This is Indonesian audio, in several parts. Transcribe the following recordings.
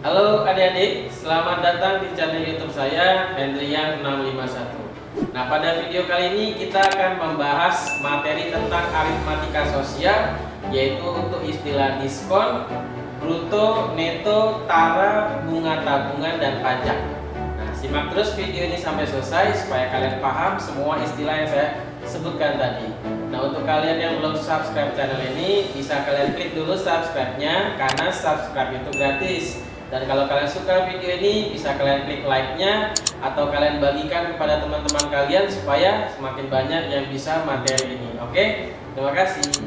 Halo adik-adik, selamat datang di channel YouTube saya Hendrian651. Nah, pada video kali ini kita akan membahas materi tentang aritmatika sosial, yaitu untuk istilah diskon, bruto, neto, tara, bunga tabungan, dan pajak. Nah, simak terus video ini sampai selesai supaya kalian paham semua istilah yang saya sebutkan tadi. Nah, untuk kalian yang belum subscribe channel ini, bisa kalian klik dulu subscribe-nya karena subscribe itu gratis. Dan kalau kalian suka video ini, bisa kalian klik like-nya atau kalian bagikan kepada teman-teman kalian supaya semakin banyak yang bisa materi ini. Oke, terima kasih.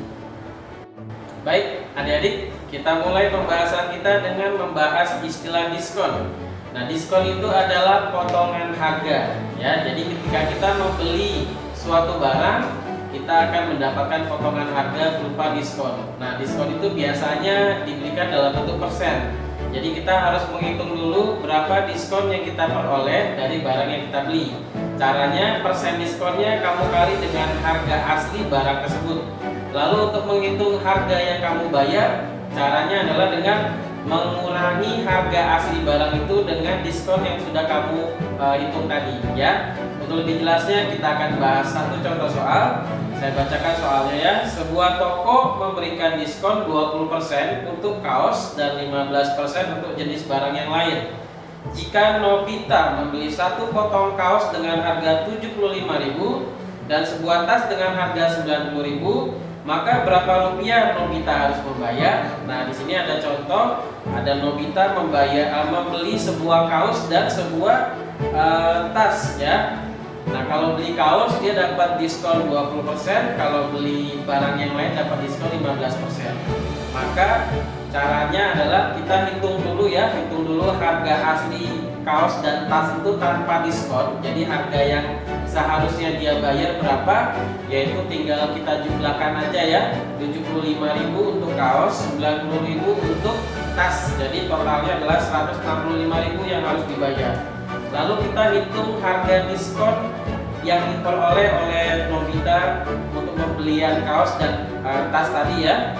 Baik, adik-adik, kita mulai pembahasan kita dengan membahas istilah diskon. Nah, diskon itu adalah potongan harga, ya. Jadi ketika kita membeli suatu barang, kita akan mendapatkan potongan harga berupa diskon. Nah, diskon itu biasanya diberikan dalam bentuk persen. Jadi kita harus menghitung dulu berapa diskon yang kita peroleh dari barang yang kita beli. Caranya, persen diskonnya kamu kali dengan harga asli barang tersebut. Lalu untuk menghitung harga yang kamu bayar, caranya adalah dengan mengurangi harga asli barang itu dengan diskon yang sudah kamu hitung tadi, ya. Untuk lebih jelasnya kita akan bahas satu contoh soal. Saya bacakan soalnya ya. Sebuah toko memberikan diskon 20% untuk kaos dan 15% untuk jenis barang yang lain. Jika Nobita membeli satu potong kaos dengan harga 75.000 dan sebuah tas dengan harga 90.000, maka berapa rupiah Nobita harus membayar? Nah, di sini ada contoh, ada Nobita membeli sebuah kaos dan sebuah tas, ya. Nah, kalau beli kaos dia dapat diskon 20%, kalau beli barang yang lain dapat diskon 15%. Maka caranya adalah kita hitung dulu ya, hitung dulu harga asli kaos dan tas itu tanpa diskon. Jadi harga yang seharusnya dia bayar berapa, yaitu tinggal kita jumlahkan aja ya. 75.000 untuk kaos, 90.000 untuk tas. Jadi totalnya adalah 165.000 yang harus dibayar. Lalu kita hitung harga diskon yang diperoleh oleh Nobita untuk pembelian kaos dan tas tadi ya.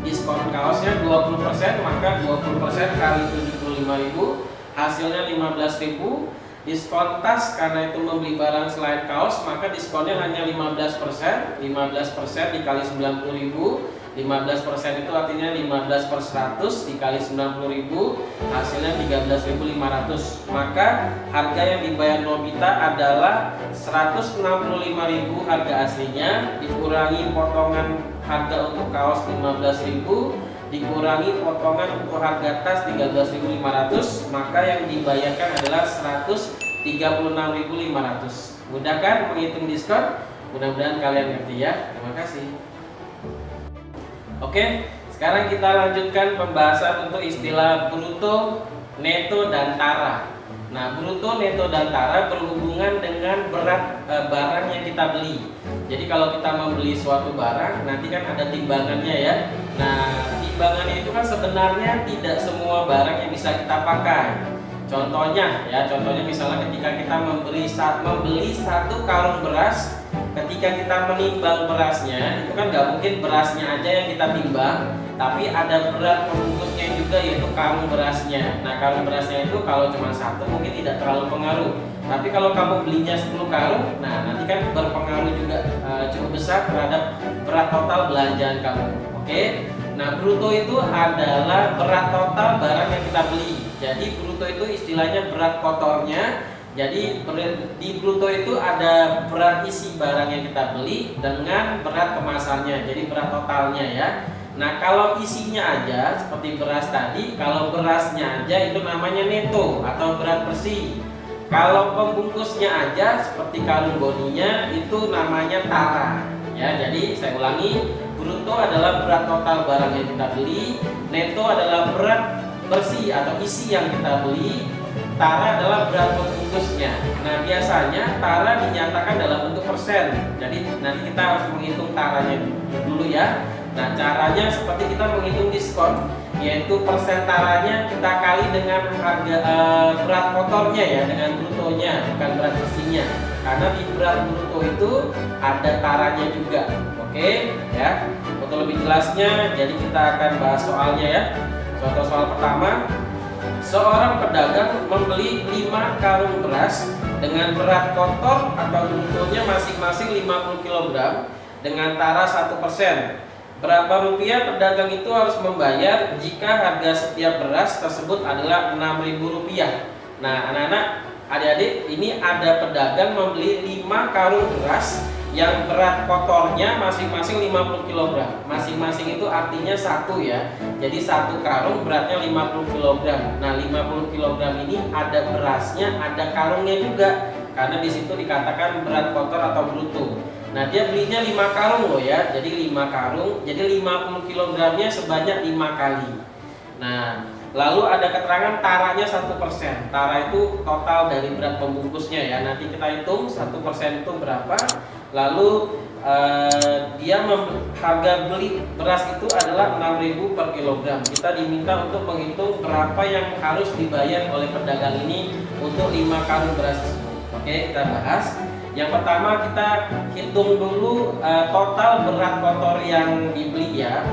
Diskon kaosnya 20%, maka 20% kali 75.000 hasilnya 15.000. Diskon tas karena itu membeli barang selain kaos, maka diskonnya hanya 15%. 15% dikali 90.000, 15% itu artinya 15/100 dikali 90.000, hasilnya 13.500. Maka harga yang dibayar Nobita adalah 165.000 harga aslinya, dikurangi potongan harga untuk kaos 15.000, dikurangi potongan untuk harga tas 13.500, maka yang dibayarkan adalah 136.500. Mudah kan menghitung diskon? Mudah-mudahan kalian ngerti ya. Terima kasih. Oke, sekarang kita lanjutkan pembahasan untuk istilah bruto, neto, dan tara. Nah, bruto, neto, dan tara berhubungan dengan berat barang yang kita beli. Jadi kalau kita membeli suatu barang, nanti kan ada timbangannya ya. Nah, timbangannya itu kan sebenarnya tidak semua barang yang bisa kita pakai. Contohnya misalnya ketika kita membeli satu karung beras, ketika kita menimbang berasnya, itu kan nggak mungkin berasnya aja yang kita timbang, tapi ada berat pembungkusnya juga, yaitu karung berasnya. Nah, karung berasnya itu kalau cuma satu mungkin tidak terlalu pengaruh, tapi kalau kamu belinya 10 karung, nah nanti kan berpengaruh juga cukup besar terhadap berat total belanjaan kamu. Oke. Nah, bruto itu adalah berat total barang yang kita beli. Jadi bruto itu istilahnya berat kotornya. Jadi di bruto itu ada berat isi barang yang kita beli dengan berat kemasannya. Jadi berat totalnya ya. Nah, kalau isinya aja seperti beras tadi, kalau berasnya aja itu namanya neto atau berat bersih. Kalau pembungkusnya aja seperti kalung bodinya itu namanya tara. Ya, jadi saya ulangi, bruto adalah berat total barang yang kita beli, neto adalah berat bersih atau isi yang kita beli, tara adalah berat pembungkusnya. Nah, biasanya tara dinyatakan dalam bentuk persen. Jadi nanti kita harus menghitung taranya dulu ya. Nah, caranya seperti kita menghitung diskon, yaitu persen taranya kita kali dengan harga berat kotornya ya, dengan brutonya, bukan berat bersihnya. Karena di berat bruto itu ada taranya juga. Oke, ya. Untuk lebih jelasnya, jadi kita akan bahas soalnya ya. Contoh soal pertama, Seorang pedagang membeli 5 karung beras dengan berat kotor atau brutonya masing-masing 50 kg dengan tara 1%. Berapa rupiah pedagang itu harus membayar jika harga setiap beras tersebut adalah Rp6.000? Nah, anak-anak, adik-adik, ini ada pedagang membeli 5 karung beras yang berat kotornya masing-masing 50 kg. Masing-masing itu artinya satu ya. Jadi satu karung beratnya 50 kg. Nah, 50 kg ini ada berasnya, ada karungnya juga. Karena di situ dikatakan berat kotor atau bruto. Nah, dia belinya 5 karung loh ya. Jadi 5 karung, jadi 50 kg-nya sebanyak 5 kali. Nah, lalu ada keterangan taranya 1%. Tara itu total dari berat pembungkusnya ya. Nanti kita hitung 1% itu berapa. Lalu harga beli beras itu adalah Rp6.000 per kilogram. Kita diminta untuk menghitung berapa yang harus dibayar oleh pedagang ini untuk 5 karung beras tersebut. Oke, kita bahas. Yang pertama kita hitung dulu total berat kotor yang dibeli ya,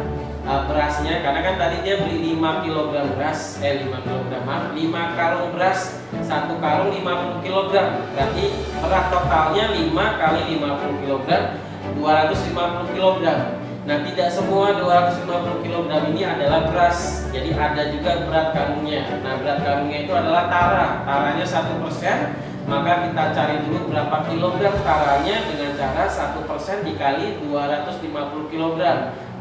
berasnya, karena kan tadi dia beli 5 kg beras, 5 karung beras, 1 karung 50 kg, berarti berat totalnya 5 kali 50 kg, 250 kg. Nah, tidak semua 250 kg ini adalah beras, jadi ada juga berat karungnya. Nah, berat karungnya itu adalah taranya 1%. Maka kita cari dulu berapa kilogram taranya dengan cara 1% dikali 250 kg.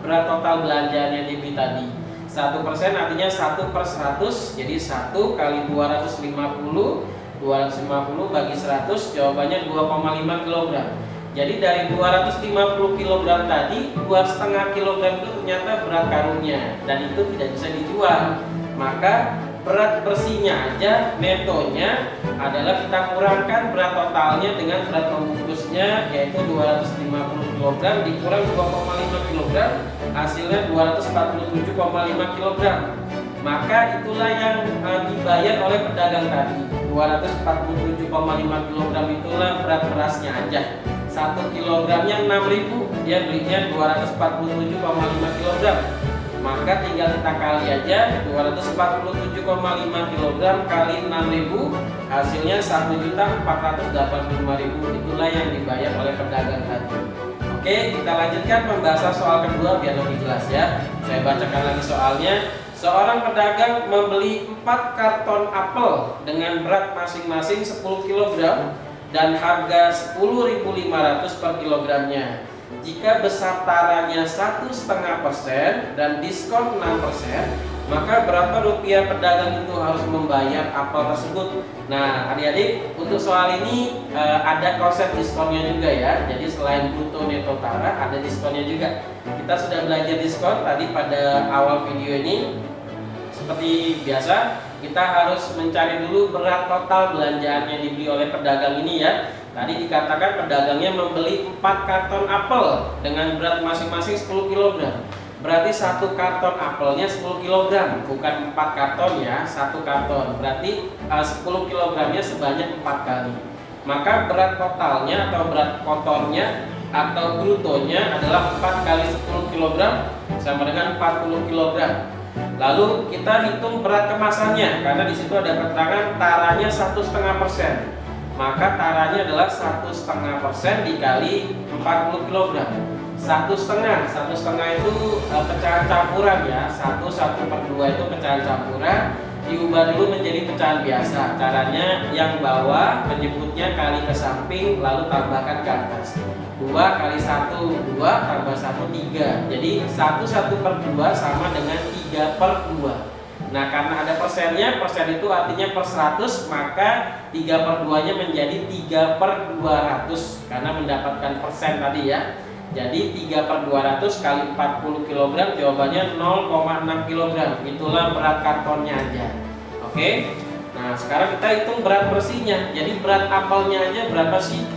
Berat total belanjaannya dibeli tadi 1% artinya 1/100. Jadi 1 kali 250 bagi 100, jawabannya 2,5 kg. Jadi dari 250 kg tadi 2,5 kg itu ternyata berat karungnya, dan itu tidak bisa dijual. Maka berat bersihnya aja, netonya adalah kita kurangkan berat totalnya dengan berat pembungkusnya, yaitu 250 kg dikurang 2,5 kg, hasilnya 247,5 kg. Maka itulah yang dibayar oleh pedagang tadi. 247,5 kg itulah berat berasnya aja. 1 kilogramnya Rp6.000, dia belinya 247,5 kg. Maka tinggal kita kali aja 247,5 kg kali 6.000, hasilnya 1.485.000. Itulah yang dibayar oleh pedagang tadi. Oke, kita lanjutkan pembahasan soal kedua biar lebih jelas ya. Saya bacakan lagi soalnya. Seorang pedagang membeli 4 karton apel dengan berat masing-masing 10 kg dan harga 10.500 per kilogramnya. Jika besar taranya 1,5% dan diskon 6%, maka berapa rupiah pedagang itu harus membayar apel tersebut? Nah, adik-adik, untuk soal ini ada konsep diskonnya juga ya. Jadi selain bruto neto tara, ada diskonnya juga. Kita sudah belajar diskon tadi pada awal video ini. Seperti biasa, kita harus mencari dulu berat total belanjaan yang dibeli oleh pedagang ini ya. Tadi dikatakan pedagangnya membeli 4 karton apel dengan berat masing-masing 10 kg. Berarti 1 karton apelnya 10 kg, bukan 4 karton ya, 1 karton. Berarti 10 kg-nya sebanyak 4 kali. Maka berat totalnya atau berat kotornya atau brutonya adalah 4 kali 10 kg sama dengan 40 kg. Lalu kita hitung berat kemasannya, karena di situ ada keterangan taranya 1,5%. Maka taranya adalah 1,5% dikali 40 kg. 1,5 itu pecahan campuran ya. 1/2 itu pecahan campuran, diubah dulu menjadi pecahan biasa. Caranya yang bawah menyebutnya kali ke samping, lalu tambahkan ke atas. 2 kali 1, 2 tambah 1, 3. Jadi 1/2 sama dengan 3/2. Nah, karena ada persennya, persen itu artinya per 100, maka 3/2-nya menjadi 3/200 karena mendapatkan persen tadi ya. Jadi 3/200 kali 40 kg, jawabannya 0,6 kg. Itulah berat kartonnya aja. Oke. Nah, sekarang kita hitung berat bersihnya. Jadi berat apelnya aja berapa sih?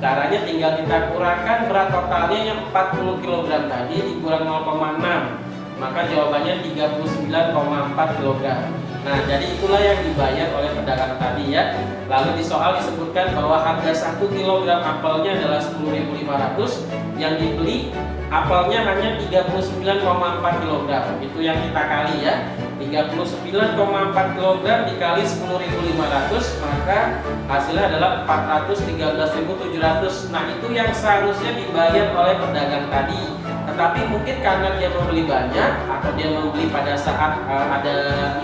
Caranya tinggal kita kurangkan berat totalnya yang 40 kg tadi dikurang 0,6. Maka jawabannya 39,4 kg. Nah, jadi itulah yang dibayar oleh pedagang tadi ya. Lalu di soal disebutkan bahwa harga 1 kg apelnya adalah 10.500, yang dibeli apelnya hanya 39,4 kg. Itu yang kita kali ya. 39,4 39,4 kg dikali 10.500, maka hasilnya adalah 413.700. Nah, itu yang seharusnya dibayar oleh pedagang tadi. Tetapi mungkin karena dia membeli banyak atau dia membeli pada saat ada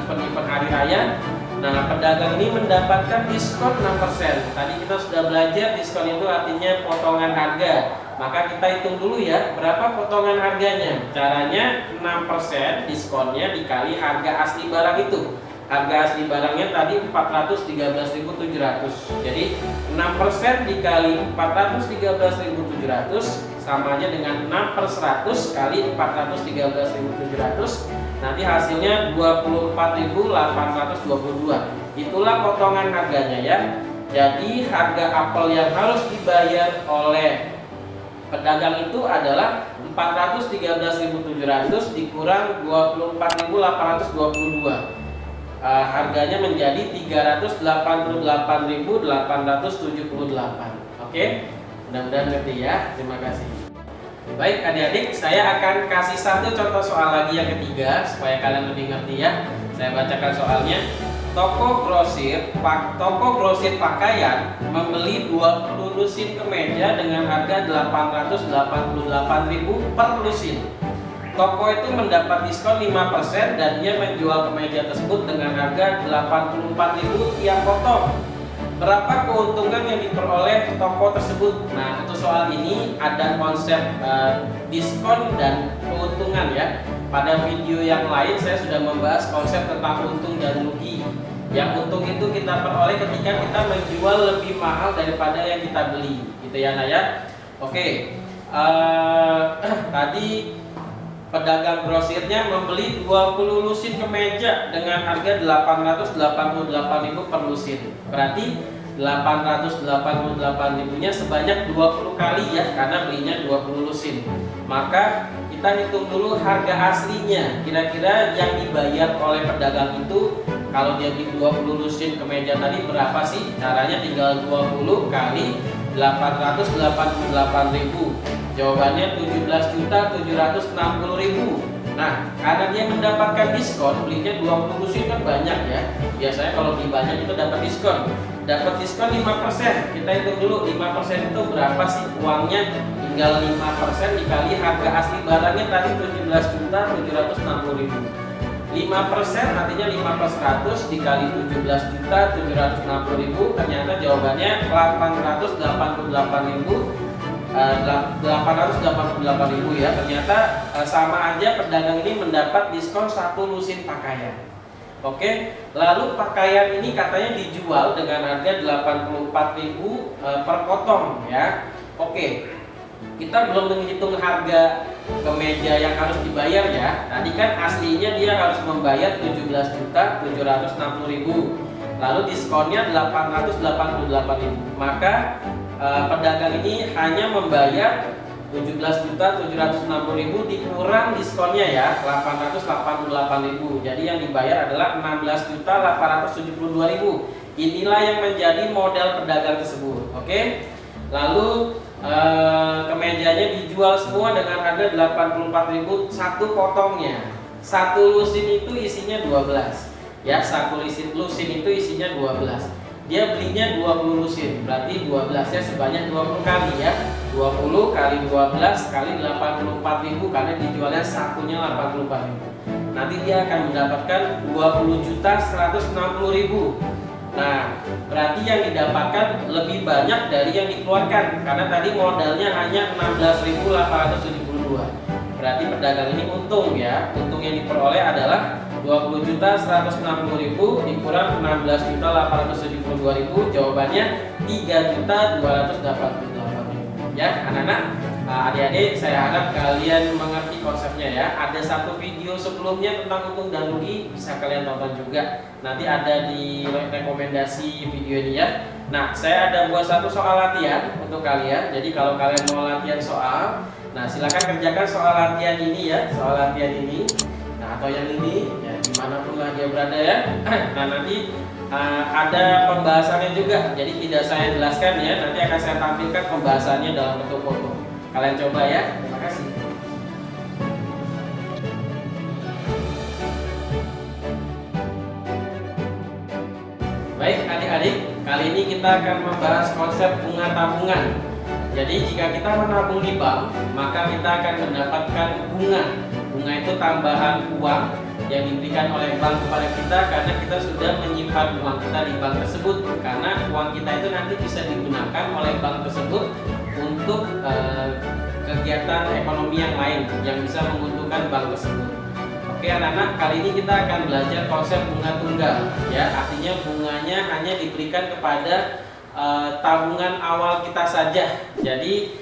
event-event hari raya, nah pedagang ini mendapatkan diskon 6%. Tadi kita sudah belajar diskon itu artinya potongan harga. Maka kita hitung dulu ya, berapa potongan harganya. Caranya 6% diskonnya dikali harga asli barang itu. Harga asli barangnya tadi 413.700. Jadi 6% dikali 413.700 sama aja dengan 6/100 kali 413.700. Nanti hasilnya 24.822. Itulah potongan harganya ya. Jadi harga apel yang harus dibayar oleh pedagang itu adalah 413.700 dikurang 24.822. Harganya menjadi 388.878. Oke, mudah-mudahan ngerti ya. Terima kasih. Baik adik-adik, saya akan kasih satu contoh soal lagi yang ketiga supaya kalian lebih ngerti ya. Saya bacakan soalnya. Toko grosir pakaian membeli 20 lusin kemeja dengan harga 888.000 per lusin. Toko itu mendapat diskon 5% dan dia menjual kemeja tersebut dengan harga 84.000 tiap potong. Berapa keuntungan yang diperoleh toko tersebut? Nah, untuk soal ini ada konsep diskon dan keuntungan ya. Pada video yang lain saya sudah membahas konsep tentang untung dan rugi. Yang untung itu kita peroleh ketika kita menjual lebih mahal daripada yang kita beli, gitu ya Naya. Oke, tadi pedagang grosirnya membeli 20 lusin kemeja dengan harga 888.000 per lusin. Berarti 888.000-nya sebanyak 20 kali ya, karena belinya 20 lusin. Maka kita hitung dulu harga aslinya. Kira-kira yang dibayar oleh pedagang itu kalau dia beli 20 lusin kemeja tadi berapa sih? Caranya tinggal 20 kali 888.000. Jawabannya 17.760.000. Nah, karena dia mendapatkan diskon, belinya 20 lusin kan banyak ya. Biasanya kalau beli banyak itu dapat diskon. Dapat diskon 5%. Kita hitung dulu 5% itu berapa sih uangnya? Tinggal 5% dikali harga asli barangnya tadi 17.760.000. 5% artinya 5/100 dikali 17.760.000. Ternyata jawabannya 888.000 ya. Ternyata sama aja pedagang ini mendapat diskon 1 lusin pakaian. Oke, lalu pakaian ini katanya dijual dengan harga 84.000 per potong ya. Oke, kita belum menghitung harga kemeja yang harus dibayar ya. Tadi kan aslinya dia harus membayar 17.760.000. Lalu diskonnya 888.000. Maka pedagang ini hanya membayar 17.760.000 dikurang diskonnya ya 888.000. Jadi yang dibayar adalah 16.872.000. Inilah yang menjadi modal pedagang tersebut. Oke. Lalu kemejanya dijual semua dengan harga 84.000 satu potongnya. Satu lusin itu isinya 12. Ya, satu lusin itu isinya 12. Dia belinya 20 lusin, berarti 12-nya sebanyak 20 kali ya. 20 kali 12 kali 84.000 karena dijualnya satunya 84.000. Nanti dia akan mendapatkan 20.160.000. Nah, berarti yang didapatkan lebih banyak dari yang dikeluarkan karena tadi modalnya hanya 16.872. Berarti pedagang ini untung ya. Untung yang diperoleh adalah 20.160.000 dikurang 16.872.000. Jawabannya 3.288.000. Ya, anak-anak, adik-adik, saya harap kalian mengerti konsepnya ya. Ada satu video sebelumnya tentang untung dan rugi, bisa kalian tonton juga. Nanti ada di rekomendasi video ini ya. Nah, saya ada buat satu soal latihan untuk kalian. Jadi kalau kalian mau latihan soal, nah silakan kerjakan soal latihan ini ya, soal latihan ini. Nah, atau yang ini, ya dimanapun lah dia berada ya. Nah, nanti ada pembahasannya juga. Jadi tidak saya jelaskan ya, nanti akan saya tampilkan pembahasannya dalam bentuk foto. Kalian coba ya. Terima kasih. Baik adik-adik, kali ini kita akan membahas konsep bunga tabungan. Jadi jika kita menabung di bank, maka kita akan mendapatkan bunga. Bunga itu tambahan uang yang diberikan oleh bank kepada kita karena kita sudah menyimpan uang kita di bank tersebut. Karena uang kita itu nanti bisa digunakan oleh bank tersebut untuk kegiatan ekonomi yang lain yang bisa menguntungkan bank tersebut. Oke anak-anak, kali ini kita akan belajar konsep bunga tunggal, ya. Artinya bunganya hanya diberikan kepada tabungan awal kita saja. Jadi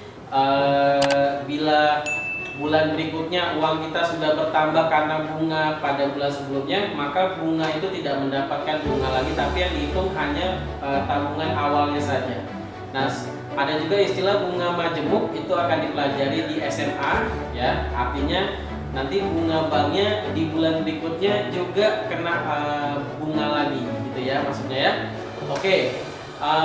bila bulan berikutnya uang kita sudah bertambah karena bunga pada bulan sebelumnya, maka bunga itu tidak mendapatkan bunga lagi, tapi yang dihitung hanya tabungan awalnya saja. Nah, ada juga istilah bunga majemuk, itu akan dipelajari di SMA, ya. Artinya nanti bunga banknya di bulan berikutnya juga kena bunga lagi, gitu ya maksudnya ya. Oke,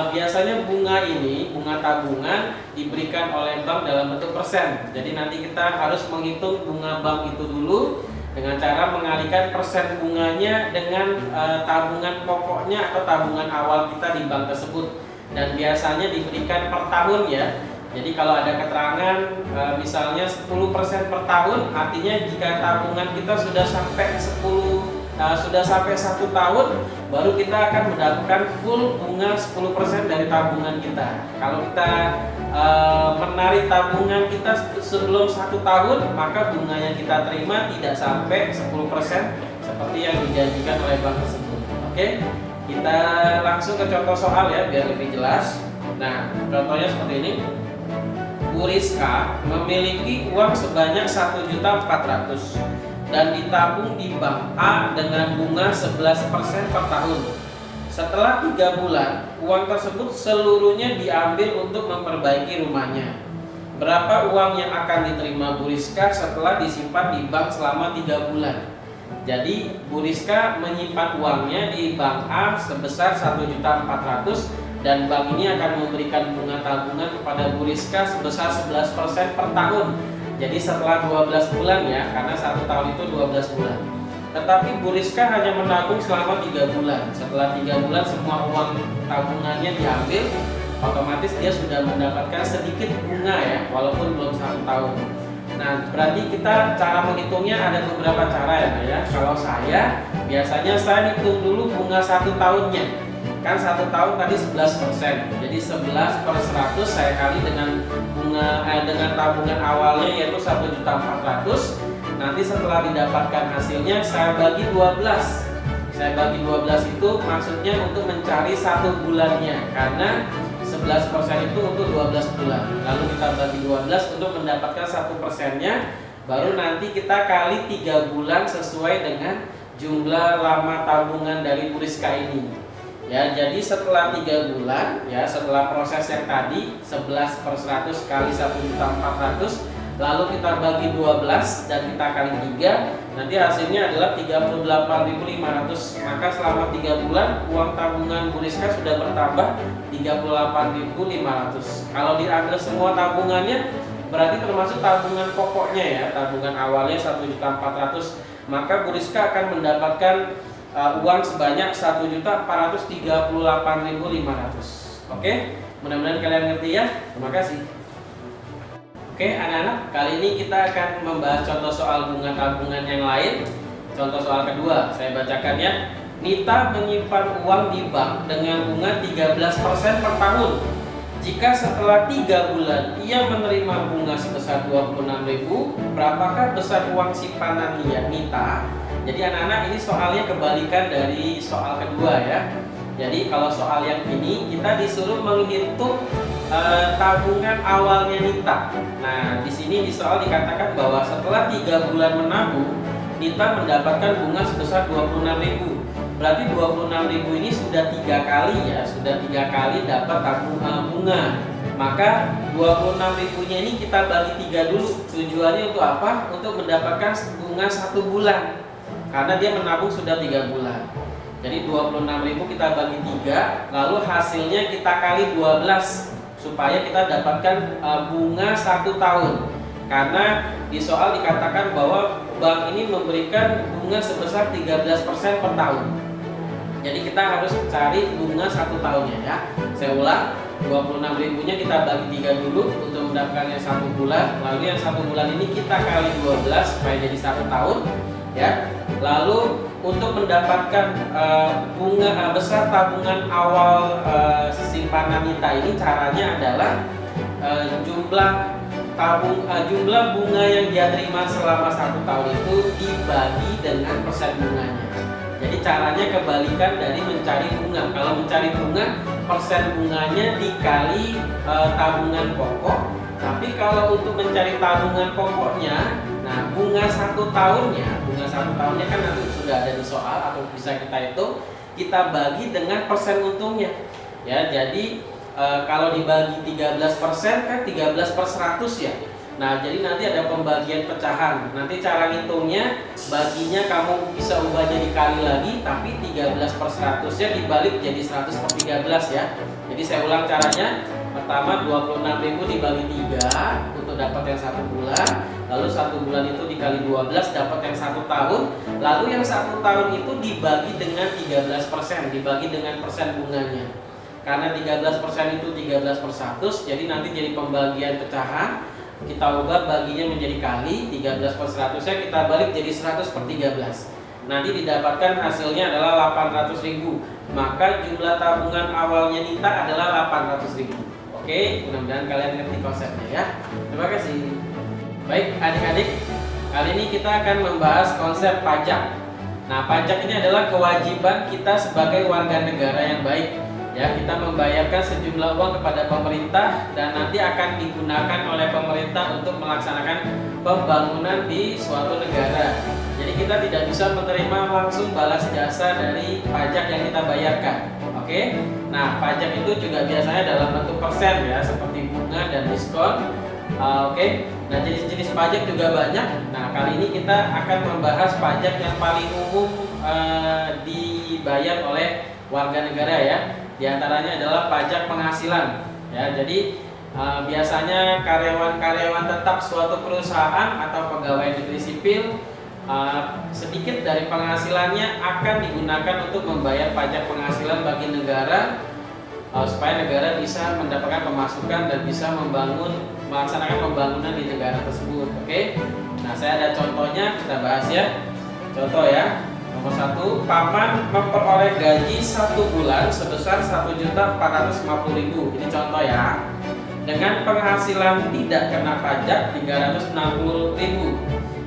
biasanya bunga ini, bunga tabungan diberikan oleh bank dalam bentuk persen. Jadi nanti kita harus menghitung bunga bank itu dulu dengan cara mengalihkan persen bunganya dengan tabungan pokoknya atau tabungan awal kita di bank tersebut. Dan biasanya diberikan per tahun ya. Jadi kalau ada keterangan misalnya 10% per tahun, artinya jika tabungan kita sudah sampai 1 tahun, baru kita akan mendapatkan full bunga 10% dari tabungan kita. Kalau kita menarik tabungan kita sebelum 1 tahun, maka bunga yang kita terima tidak sampai 10% seperti yang dijanjikan oleh bank tersebut. Oke, kita langsung ke contoh soal ya biar lebih jelas. Nah, contohnya seperti ini. Bu Rizka memiliki uang sebanyak 1.400.000 dan ditabung di bank A dengan bunga 11% per tahun. Setelah 3 bulan, uang tersebut seluruhnya diambil untuk memperbaiki rumahnya. Berapa uang yang akan diterima Bu Rizka setelah disimpan di bank selama 3 bulan? Jadi Bu Rizka menyimpan uangnya di bank A sebesar 1.400.000 dan bank ini akan memberikan bunga tabungan kepada Bu Rizka sebesar 11% per tahun. Jadi setelah 12 bulan ya, karena 1 tahun itu 12 bulan. Tetapi Bu Rizka hanya menabung selama 3 bulan. Setelah 3 bulan semua uang tabungannya diambil, otomatis dia sudah mendapatkan sedikit bunga ya, walaupun belum 1 tahun. Nah, berarti kita cara menghitungnya ada beberapa cara ya. Kalau saya biasanya saya hitung dulu bunga 1 tahunnya. Kan 1 tahun tadi 11%, jadi 11 per 100 saya kali dengan bunga dengan tabungan awalnya yaitu 1.400.000. Nanti setelah didapatkan hasilnya saya bagi 12. Saya bagi 12 itu maksudnya untuk mencari 1 bulannya, karena 11% itu untuk 12 bulan. Lalu kita bagi 12 untuk mendapatkan 1%-nya, baru nanti kita kali 3 bulan sesuai dengan jumlah lama tabungan dari Bu Rizka ini. Ya, jadi setelah 3 bulan ya, setelah proses yang tadi 11 per 100 kali 1.400.000, lalu kita bagi 12 dan kita kali 3, nanti hasilnya adalah 38.500. Maka selama 3 bulan uang tabungan Bu Rizka sudah bertambah 38.500. Kalau diambil semua tabungannya berarti termasuk tabungan pokoknya ya, tabungan awalnya 1.400.000, maka Bu Rizka akan mendapatkan uang sebanyak 1.438.500. Oke, mudah-mudahan kalian ngerti ya. Terima kasih. Oke anak-anak, kali ini kita akan membahas contoh soal bunga tabungan yang lain. Contoh soal kedua, saya bacakan ya. Nita menyimpan uang di bank dengan bunga 13% per tahun. Jika setelah 3 bulan ia menerima bunga sebesar 26.000, berapakah besar uang simpanan Nita? Jadi anak-anak, ini soalnya kebalikan dari soal kedua ya. Jadi kalau soal yang ini kita disuruh menghitung tabungan awalnya Nita. Nah, di sini di soal dikatakan bahwa setelah 3 bulan menabung, Nita mendapatkan bunga sebesar 26.000. Berarti 26.000 ini sudah 3 kali ya, sudah 3 kali dapat bunga. Maka 26.000-nya ini kita bagi 3 dulu. Tujuannya untuk apa? Untuk mendapatkan bunga 1 bulan. Karena dia menabung sudah 3 bulan. Jadi 26.000 kita bagi 3, lalu hasilnya kita kali 12 supaya kita dapatkan bunga 1 tahun. Karena di soal dikatakan bahwa bank ini memberikan bunga sebesar 13% per tahun. Jadi kita harus cari bunga 1 tahunnya ya. Saya ulang, 26.000-nya kita bagi 3 dulu untuk mendapatkan yang 1 bulan. Lalu yang 1 bulan ini kita kali 12 supaya jadi 1 tahun ya. Lalu untuk mendapatkan bunga besar tabungan awal simpanan kita ini, caranya adalah jumlah bunga yang dia terima selama 1 tahun itu dibagi dengan persen bunganya. Jadi caranya kebalikan dari mencari bunga. Kalau mencari bunga, persen bunganya dikali tabungan pokok. Tapi kalau untuk mencari tabungan pokoknya, nah bunga 1 tahunnya kan nanti sudah ada di soal atau bisa kita hitung, kita bagi dengan persen untungnya. Ya, jadi kalau dibagi 13% kan 13/100 ya. Nah, jadi nanti ada pembagian pecahan. Nanti cara ngitungnya, baginya kamu bisa ubah jadi kali lagi, tapi 13/100-nya dibalik jadi 100/13 ya. Jadi saya ulang caranya. Pertama, 26.000 dibagi 3 untuk dapat yang 1 bulan. Lalu 1 bulan itu dikali 12 dapat yang 1 tahun. Lalu yang 1 tahun itu dibagi dengan 13%, dibagi dengan persen bunganya. Karena 13% itu 13/100, jadi nanti jadi pembagian pecahan. Kita ubah baginya menjadi kali, 13/100-nya kita balik jadi 100/13. Nanti didapatkan hasilnya adalah 800.000. Maka jumlah tabungan awalnya Nita adalah 800.000. Oke, mudah-mudahan kalian ngerti konsepnya ya. Terima kasih. Baik adik-adik, kali ini kita akan membahas konsep pajak. Nah, pajak ini adalah kewajiban kita sebagai warga negara yang baik. Ya, kita membayarkan sejumlah uang kepada pemerintah dan nanti akan digunakan oleh pemerintah untuk melaksanakan pembangunan di suatu negara. Jadi kita tidak bisa menerima langsung balas jasa dari pajak yang kita bayarkan. Oke. Nah, pajak itu juga biasanya dalam bentuk persen ya, seperti bunga dan diskon. Oke. Nah, jenis-jenis pajak juga banyak. Nah, kali ini kita akan membahas pajak yang paling umum dibayar oleh warga negara ya. Di antaranya adalah pajak penghasilan ya. Jadi biasanya karyawan-karyawan tetap suatu perusahaan atau pegawai negeri sipil, sedikit dari penghasilannya akan digunakan untuk membayar pajak penghasilan bagi negara, supaya negara bisa mendapatkan pemasukan dan bisa melaksanakan pembangunan di negara tersebut. Oke. Nah, saya ada contohnya, kita bahas ya. Contoh ya. Nomor 1, paman memperoleh gaji 1 bulan sebesar 1.450.000. Ini contoh ya. Dengan penghasilan tidak kena pajak 360.000.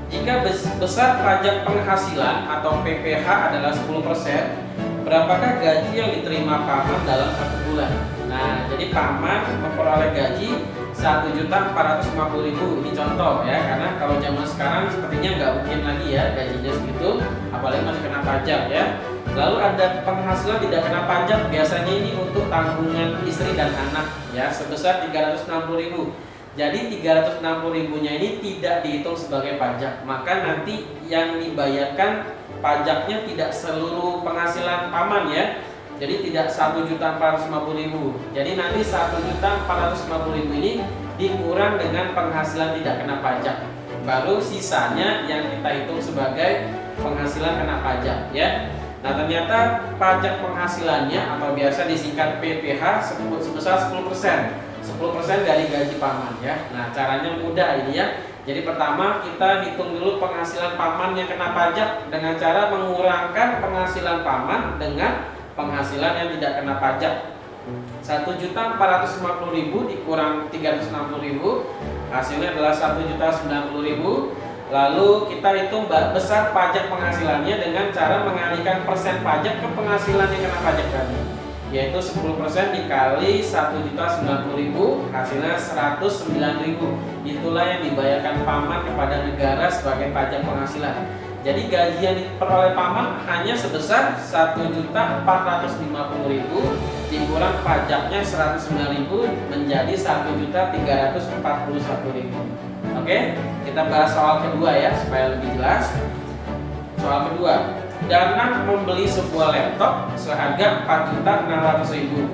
Jika besar pajak penghasilan atau PPh adalah 10%, berapakah gaji yang diterima paman dalam 1 bulan? Nah, jadi paman memperoleh gaji 1.450.000. Ini contoh ya, karena kalau zaman sekarang sepertinya nggak mungkin lagi ya gajinya segitu, apalagi masih kena pajak ya. Lalu ada penghasilan tidak kena pajak, biasanya ini untuk tanggungan istri dan anak ya, sebesar 360.000. Jadi 360.000-nya ini tidak dihitung sebagai pajak, maka nanti yang dibayarkan pajaknya tidak seluruh penghasilan paman ya. Jadi tidak 1.450.000. Jadi nanti 1.450.000 ini dikurang dengan penghasilan tidak kena pajak. Baru sisanya yang kita hitung sebagai penghasilan kena pajak ya. Nah, ternyata pajak penghasilannya atau biasa disingkat PPh sebesar 10%. 10% dari gaji paman ya. Nah, caranya mudah ini ya. Jadi pertama kita hitung dulu penghasilan paman yang kena pajak dengan cara mengurangkan penghasilan paman dengan penghasilan yang tidak kena pajak. 1.450.000 dikurang 360.000, hasilnya adalah 1.090.000. Lalu kita hitung besar pajak penghasilannya dengan cara mengalihkan persen pajak ke penghasilan yang kena pajak tadi, yaitu 10% dikali 1.090.000, hasilnya 109.000. Itulah yang dibayarkan paman kepada negara sebagai pajak penghasilan. Jadi gaji yang diperoleh paman hanya sebesar 1.450.000 dikurang pajaknya 109.000 menjadi 1.341.000. Oke, kita bahas soal kedua ya supaya lebih jelas. Soal kedua, Danang membeli sebuah laptop seharga 4.600.000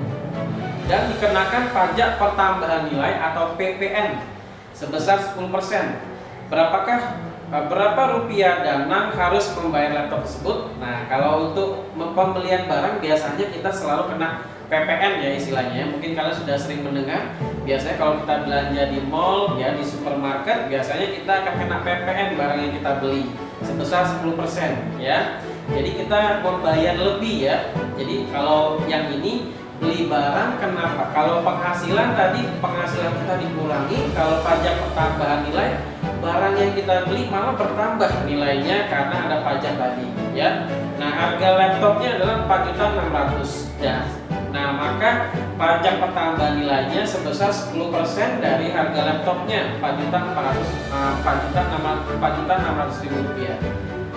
dan dikenakan pajak pertambahan nilai atau PPN sebesar 10%. Berapakah berapa rupiah Danang harus membayar laptop tersebut? Nah, kalau untuk pembelian barang biasanya kita selalu kena PPN ya istilahnya. Mungkin kalian sudah sering mendengar. Biasanya kalau kita belanja di mall ya, di supermarket, biasanya kita akan kena PPN barang yang kita beli sebesar 10% ya. Jadi kita membayar lebih ya. Jadi kalau yang ini beli barang, kenapa? Kalau penghasilan tadi, penghasilan kita dikurangi, kalau pajak pertambahan nilai, barang yang kita beli malah bertambah nilainya karena ada pajak tadi ya. Nah, harga laptopnya adalah 4.600.000 ya. Nah, maka pajak pertambahan nilainya sebesar 10% dari harga laptopnya, 4.600.000 rupiah.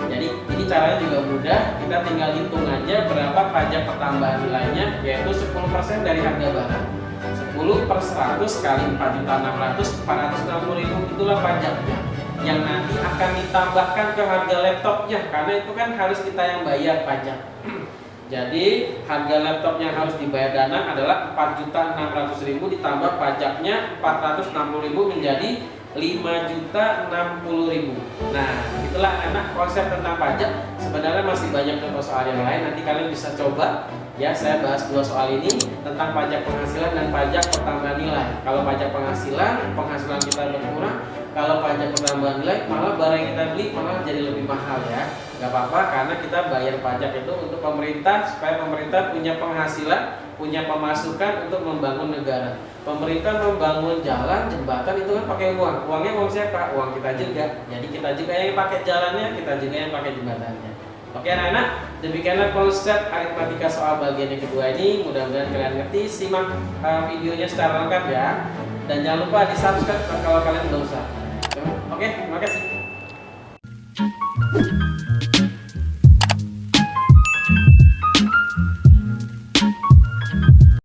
Jadi ini caranya juga mudah, kita tinggal hitung aja berapa pajak pertambahan nilainya, yaitu 10% dari harga barang. 10 per 100 kali 4.600.000, 460.000 itulah pajaknya yang nanti akan ditambahkan ke harga laptopnya, karena itu kan harus kita yang bayar pajak. Jadi harga laptopnya harus dibayar Danang adalah 4.600.000 ditambah pajaknya 460.000 menjadi 5.060.000. Nah, itulah anak konsep tentang pajak. Sebenarnya masih banyak contoh soal yang lain, nanti kalian bisa coba ya. Saya bahas 2 soal ini tentang pajak penghasilan dan pajak pertambahan nilai. Kalau pajak penghasilan kita berkurang. Kalau pajak pertambahan nilai, malah barang yang kita beli malah jadi lebih mahal ya. Gak apa-apa, karena kita bayar pajak itu untuk pemerintah, supaya pemerintah punya penghasilan, punya pemasukan untuk membangun negara. Pemerintah membangun jalan, jembatan itu kan pakai uang. Uangnya uang siapa? Uang kita juga. Jadi kita juga yang pakai jalannya, kita juga yang pakai jembatannya. Oke anak-anak, demikianlah konsep aritmatika soal bagian yang kedua ini. Mudah-mudahan kalian ngerti. Simak videonya secara lengkap ya. Dan jangan lupa di subscribe kalau kalian belum subscribe. Oke, terima kasih.